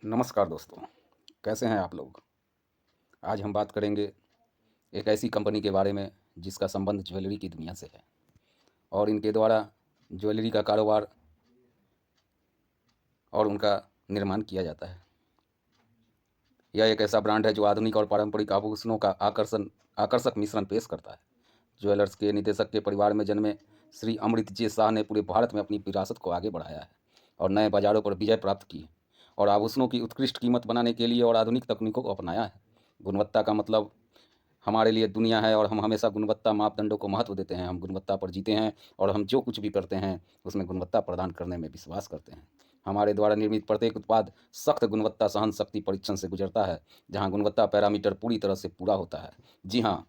नमस्कार दोस्तों, कैसे हैं आप लोग? आज हम बात करेंगे एक ऐसी कंपनी के बारे में जिसका संबंध ज्वेलरी की दुनिया से है और इनके द्वारा ज्वेलरी का कारोबार और उनका निर्माण किया जाता है। यह एक ऐसा ब्रांड है जो आधुनिक और पारंपरिक आभूषणों का आकर्षक मिश्रण पेश करता है। ज्वेलर्स के निदेशक के परिवार में जन्मे श्री अमृत जे शाह ने पूरे भारत में अपनी विरासत को आगे बढ़ाया है और नए बाज़ारों पर विजय प्राप्त की और आभूषणों की उत्कृष्ट कीमत बनाने के लिए और आधुनिक तकनीकों को अपनाया है। गुणवत्ता का मतलब हमारे लिए दुनिया है और हम हमेशा गुणवत्ता मापदंडों को महत्व देते हैं। हम गुणवत्ता पर जीते हैं और हम जो कुछ भी करते हैं उसमें गुणवत्ता प्रदान करने में विश्वास करते हैं। हमारे द्वारा निर्मित प्रत्येक उत्पाद सख्त गुणवत्ता सहन शक्ति परीक्षण से गुजरता है, जहां गुणवत्ता पैरामीटर पूरी तरह से पूरा होता है। जी हाँ,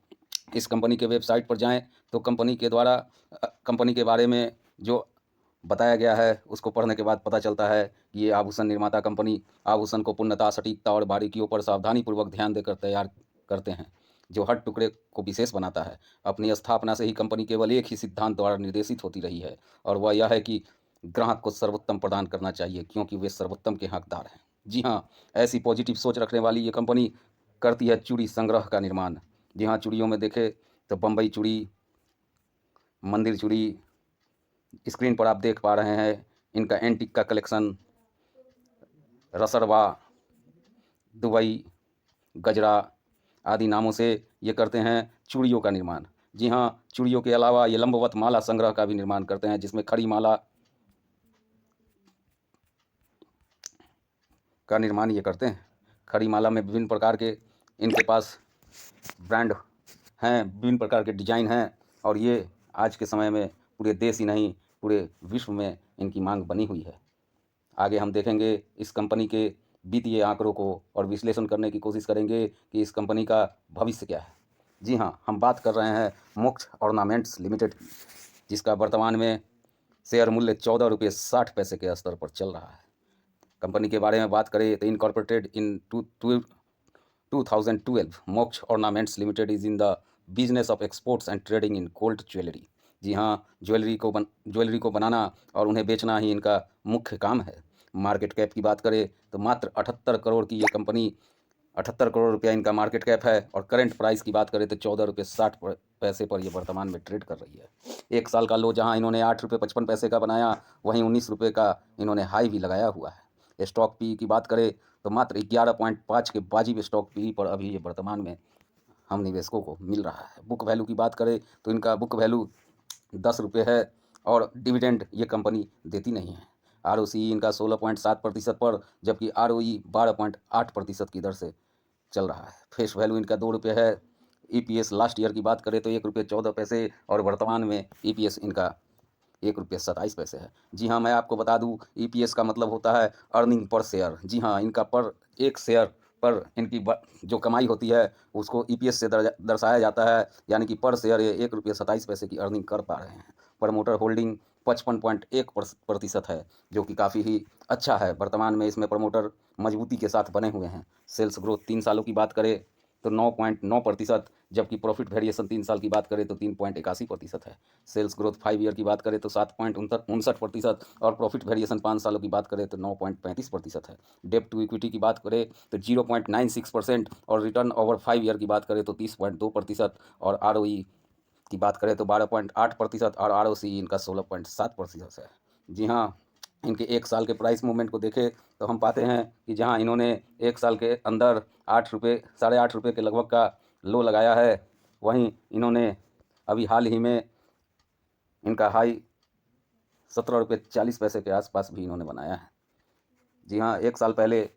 इस कंपनी के वेबसाइट पर जाएं तो कंपनी के बारे में जो बताया गया है उसको पढ़ने के बाद पता चलता है कि ये आभूषण निर्माता कंपनी आभूषण को पूर्णता, सटीकता और बारीकियों पर सावधानीपूर्वक ध्यान देकर तैयार करते हैं, जो हर टुकड़े को विशेष बनाता है। अपनी स्थापना से ही कंपनी केवल एक ही सिद्धांत द्वारा निर्देशित होती रही है और वह यह है कि ग्राहक को सर्वोत्तम प्रदान करना चाहिए, क्योंकि वे सर्वोत्तम के हकदार हैं। जी हाँ, ऐसी पॉजिटिव सोच रखने वाली ये कंपनी करती है चूड़ी संग्रह का निर्माण। जी हाँ, चूड़ियों में देखें तो बम्बई चूड़ी, मंदिर चूड़ी, स्क्रीन पर आप देख पा रहे हैं इनका एंटीक का कलेक्शन, रसरवा, दुबई, गजरा आदि नामों से ये करते हैं चूड़ियों का निर्माण। जी हाँ, चूड़ियों के अलावा ये लंबवत माला संग्रह का भी निर्माण करते हैं, जिसमें खड़ी माला का निर्माण ये करते हैं। खड़ी माला में विभिन्न प्रकार के इनके पास ब्रांड हैं, विभिन्न प्रकार के डिजाइन हैं और ये आज के समय में पूरे देश ही नहीं, पूरे विश्व में इनकी मांग बनी हुई है। आगे हम देखेंगे इस कंपनी के वित्तीय आंकड़ों को और विश्लेषण करने की कोशिश करेंगे कि इस कंपनी का भविष्य क्या है। जी हाँ, हम बात कर रहे हैं मोक्ष ऑर्नामेंट्स लिमिटेड की, जिसका वर्तमान में शेयर मूल्य 14 रुपये 60 पैसे के स्तर पर चल रहा है। कंपनी के बारे में बात करें तो incorporated in 2012, Moksh ornaments limited is in the business of exports and trading in gold jewellery. जी हाँ, ज्वेलरी को बनाना और उन्हें बेचना ही इनका मुख्य काम है। मार्केट कैप की बात करें तो मात्र 78 करोड़ की ये कंपनी, 78 करोड़ रुपया इनका मार्केट कैप है और करंट प्राइस की बात करें तो 14 रुपये 60 पैसे पर ये वर्तमान में ट्रेड कर रही है। एक साल का लो जहां इन्होंने 8 रुपये 55 पैसे का बनाया, वहीं 19 रुपये का इन्होंने हाई भी लगाया हुआ है। स्टॉक पी की बात करें तो मात्र 11.5 के वाजिब स्टॉक पी पर अभी ये वर्तमान में हम निवेशकों को मिल रहा है। बुक वैल्यू की बात करें तो इनका बुक वैल्यू 10 रुपये है और डिविडेंड ये कंपनी देती नहीं है। ROCE इनका 16.7% पर, जबकि ROE 12.8% की दर से चल रहा है। फेस वैल्यू इनका 2 रुपये है। EPS लास्ट ईयर की बात करें तो 1 रुपये 14 पैसे और वर्तमान में EPS इनका 1 रुपये 27 पैसे है। जी हाँ, मैं आपको बता दूं EPS का मतलब होता है अर्निंग पर शेयर। जी हाँ, इनका पर एक शेयर पर इनकी जो कमाई होती है उसको EPS से दर्शाया जाता है, यानी कि पर शेयर ये 1 रुपये 27 पैसे की अर्निंग कर पा रहे हैं। प्रमोटर होल्डिंग 55.1% है, जो कि काफ़ी ही अच्छा है। वर्तमान में इसमें प्रमोटर मजबूती के साथ बने हुए हैं। सेल्स ग्रोथ 3 सालों की बात करें तो 9.9%, जबकि प्रॉफिट वेरिएशन 3 साल की बात करें तो 3.81% है। सेल्स ग्रोथ 5 ईयर की बात करें तो 7.59% और प्रॉफिट वेरिएशन 5 सालों की बात करें तो 9.35% है। डेब्ट टू इक्विटी की बात करें तो 0.96% और रिटर्न ओवर 5 ईयर की बात करें तो 30.2% और ROE की बात करें तो 12.8% और ROCE इनका 16.7% है। जी हाँ, इनके एक साल के प्राइस मूवमेंट को देखें तो हम पाते हैं कि जहां इन्होंने एक साल के अंदर 8 रुपये 8.5 रुपये के लगभग का लो लगाया है, वहीं इन्होंने अभी हाल ही में इनका हाई 17 रुपये 40 पैसे के आसपास भी इन्होंने बनाया है। जी हाँ, एक साल पहले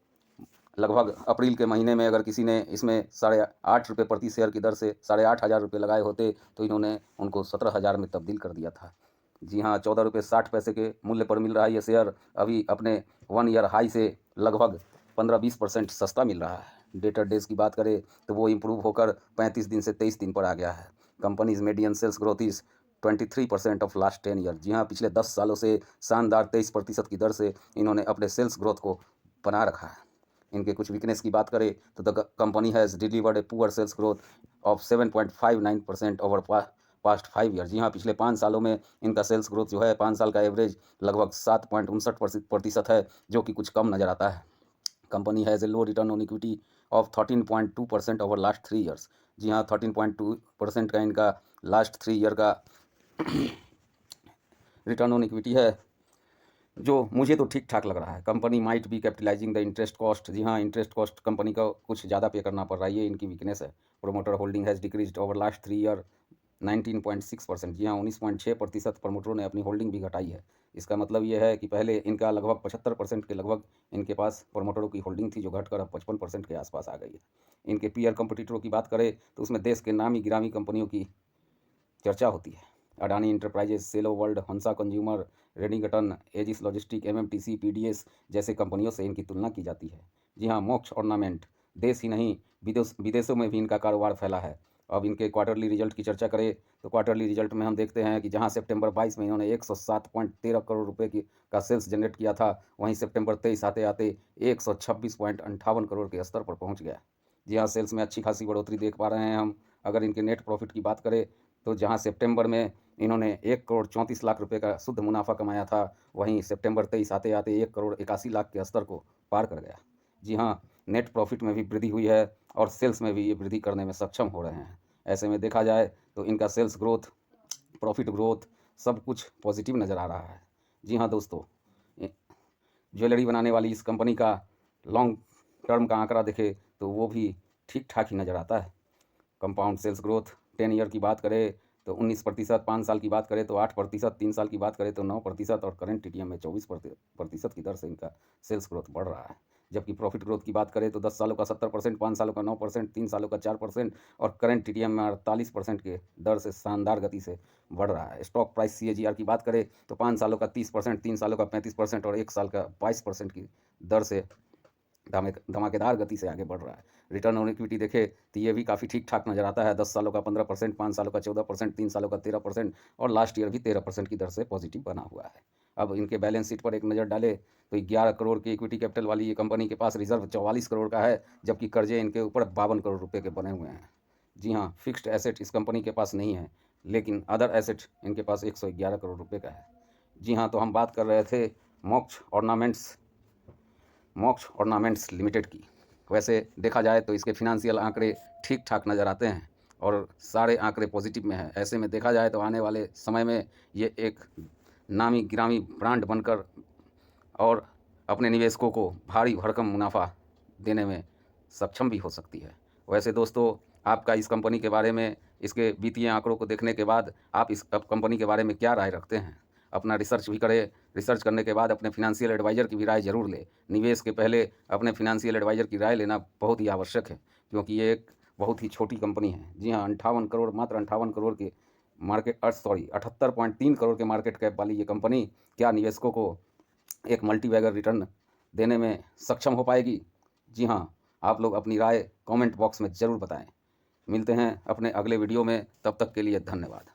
लगभग अप्रैल के महीने में अगर किसी ने इसमें 8.5 रुपये प्रति शेयर की दर से 8,500 रुपये लगाए होते तो इन्होंने उनको 17,000 में तब्दील कर दिया था। जी हाँ, 14 रुपये 60 पैसे के मूल्य पर मिल रहा है ये शेयर। अभी अपने 1 ईयर हाई से लगभग 15-20% सस्ता मिल रहा है। डेटर डेज की बात करें तो वो इम्प्रूव होकर 35 दिन से 23 दिन पर आ गया है। Company's median sales growth is 23% of last 10 year. जी हाँ, पिछले 10 सालों से शानदार 23% की दर से इन्होंने अपने सेल्स ग्रोथ को बना रखा है। इनके कुछ वीकनेस की बात करें तो the company has delivered a poor sales growth of 7.59% over past 5 year. जी हाँ, पिछले 5 सालों में इनका सेल्स ग्रोथ जो है 5 साल का एवरेज लगभग 7.59% है, जो कि कुछ कम नज़र आता है। Company has a low return on equity of 13.2% over last 3 years. जी हाँ, 13.2% का इनका लास्ट 3 ईयर का रिटर्न ऑन इक्विटी है, जो मुझे तो ठीक ठाक लग रहा है। Company might be capitalising the interest cost. जी हाँ, इंटरेस्ट कॉस्ट कंपनी का कुछ ज़्यादा पे करना पड़ रहा है, ये इनकी वीकनेस है। Promoter holding has decreased over last 3 year 19.6%। जी हाँ, 19.6% प्रमोटरों ने अपनी होल्डिंग भी घटाई है। इसका मतलब ये है कि पहले इनका लगभग 75% के लगभग इनके पास प्रमोटरों की होल्डिंग थी, जो घटकर अब 55% के आसपास आ गई है। इनके पीयर कंपटीटरों की बात करें तो उसमें देश के नामी गिरामी कंपनियों की चर्चा होती है। Adani enterprises, Cello world, Hansa consumer, Redington, Aegis logistic, MMTC, PDS जैसे कंपनियों से इनकी तुलना की जाती है। जी हाँ, मोक्ष ऑर्नामेंट देश ही नहीं विदेशों में भी इनका कारोबार फैला है। अब इनके क्वार्टरली रिजल्ट की चर्चा करें तो क्वार्टरली रिजल्ट में हम देखते हैं कि जहां सितंबर 22 में इन्होंने 107.13 करोड़ रुपए का सेल्स जनरेट किया था, वहीं सितंबर 23 आते आते 126.58 करोड़ के स्तर पर पहुंच गया। जी हाँ, सेल्स में अच्छी खासी बढ़ोतरी देख पा रहे हैं हम। अगर इनके नेट प्रॉफिट की बात करें तो जहां सितंबर में इन्होंने 1 करोड़ 34 लाख रुपए का शुद्ध मुनाफा कमाया था, वहीं सितंबर 23 आते आते 1 करोड़ 81 लाख के स्तर को पार कर गया। जी हाँ, नेट प्रॉफिट में भी वृद्धि हुई है और सेल्स में भी ये वृद्धि करने में सक्षम हो रहे हैं। ऐसे में देखा जाए तो इनका सेल्स ग्रोथ, प्रॉफिट ग्रोथ सब कुछ पॉजिटिव नज़र आ रहा है। जी हाँ दोस्तों, ज्वेलरी बनाने वाली इस कंपनी का लॉन्ग टर्म का आंकड़ा देखें तो वो भी ठीक ठाक ही नज़र आता है। कंपाउंड सेल्स ग्रोथ 10 ईयर की बात करें तो 19%, 5 साल की बात करें तो 8%, 3 साल की बात करें तो 9% और करंट टीटीएम में 24% की दर से इनका सेल्स ग्रोथ बढ़ रहा है। जबकि प्रॉफिट ग्रोथ की बात करें तो 10 सालों का 70%, 5 सालों का 9%, 3 सालों का 4% और करंट टीटीएम में 48% के दर से शानदार गति से बढ़ रहा है। स्टॉक प्राइस सीएजीआर की बात करें तो 5 सालों का 30%, 3 सालों का 35% और 1 साल का 22% की दर से धमाकेदार गति से आगे बढ़ रहा है। रिटर्न ऑन इक्विटी देखें तो ये भी काफ़ी ठीक ठाक नज़र आता है। 10 सालों का 15%, 5 सालों का 14%, 3 सालों का 13% और लास्ट ईयर भी 13% की दर से पॉजिटिव बना हुआ है। अब इनके बैलेंस शीट पर एक नज़र डालें तो 11 करोड़ की इक्विटी कैपिटल वाली ये कंपनी के पास रिजर्व 44 करोड़ का है, जबकि कर्जे इनके ऊपर 52 करोड़ रुपये के बने हुए हैं। जी हाँ, फिक्स्ड एसेट इस कंपनी के पास नहीं है, लेकिन अदर एसेट इनके पास 111 करोड़ रुपये का है। जी हाँ, तो हम बात कर रहे थे मोक्ष ऑर्नामेंट्स लिमिटेड की। वैसे देखा जाए तो इसके फिनंशियल आंकड़े ठीक ठाक नज़र आते हैं और सारे आंकड़े पॉजिटिव में हैं। ऐसे में देखा जाए तो आने वाले समय में ये एक नामी गिरामी ब्रांड बनकर और अपने निवेशकों को भारी भरकम मुनाफा देने में सक्षम भी हो सकती है। वैसे दोस्तों, आपका इस कंपनी के बारे में, इसके वित्तीय आंकड़ों को देखने के बाद आप इस कंपनी के बारे में क्या राय रखते हैं? अपना रिसर्च भी करें। रिसर्च करने के बाद अपने फिनंशियल एडवाइज़र की भी राय ज़रूर लें। निवेश के पहले अपने फिनंशियल एडवाइज़र की राय लेना बहुत ही आवश्यक है, क्योंकि ये एक बहुत ही छोटी कंपनी है। जी हाँ, 58 करोड़, मात्र 58 करोड़ के 78.3 करोड़ के मार्केट कैप वाली ये कंपनी क्या निवेशकों को एक मल्टीबैगर रिटर्न देने में सक्षम हो पाएगी? जी हाँ, आप लोग अपनी राय कमेंट बॉक्स में ज़रूर बताएं। मिलते हैं अपने अगले वीडियो में, तब तक के लिए धन्यवाद।